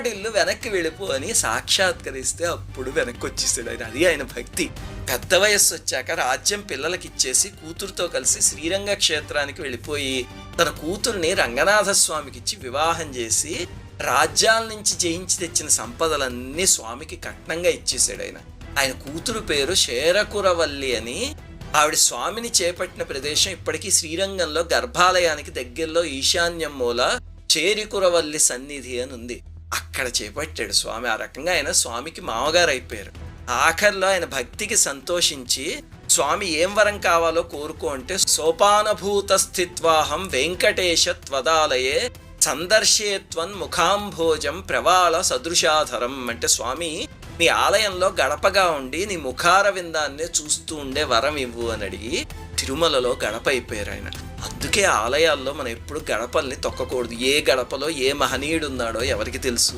తల్లడిల్లు వెనక్కి వెళ్ళిపో అని సాక్షాత్కరిస్తే అప్పుడు వెనక్కి వచ్చేసాడు ఆయన. అది ఆయన భక్తి. పెద్ద వయస్సు వచ్చాక రాజ్యం పిల్లలకి ఇచ్చేసి కూతురుతో కలిసి శ్రీరంగ క్షేత్రానికి వెళ్ళిపోయి తన కూతుర్ని రంగనాథ స్వామికి ఇచ్చి వివాహం చేసి రాజ్యాల నుంచి జయించి తెచ్చిన సంపదలన్నీ స్వామికి కట్నంగా ఇచ్చేసాడు ఆయన. ఆయన కూతురు పేరు శేరకురవల్లి అని. ఆవిడ స్వామిని చేపట్టిన ప్రదేశం ఇప్పటికీ శ్రీరంగంలో గర్భాలయానికి దగ్గరలో ఈశాన్యం మూల చేరికురవల్లి సన్నిధి అని ఉంది. అక్కడ చేపట్టాడు స్వామి. ఆ రకంగా ఆయన స్వామికి మామగారు అయిపోయారు. ఆఖరిలో ఆయన భక్తికి సంతోషించి స్వామి ఏం వరం కావాలో కోరుకో అంటే సోపానభూత స్థిత్వాహం వెంకటేశ త్వదాలయే సందర్శేత్వన్ ముఖాంభోజం ప్రవాళ సదృశాధరం. అంటే స్వామి నీ ఆలయంలో గడపగా ఉండి నీ ముఖార విందాన్నే చూస్తూ ఉండే వరం ఇవ్వు అని అడిగి తిరుమలలో గడప అయిపోయారు ఆయన. అందుకే ఆలయాల్లో మనం ఎప్పుడు గడపల్ని తొక్కకూడదు. ఏ గడపలో ఏ మహనీయుడు ఉన్నాడో ఎవరికి తెలుసు.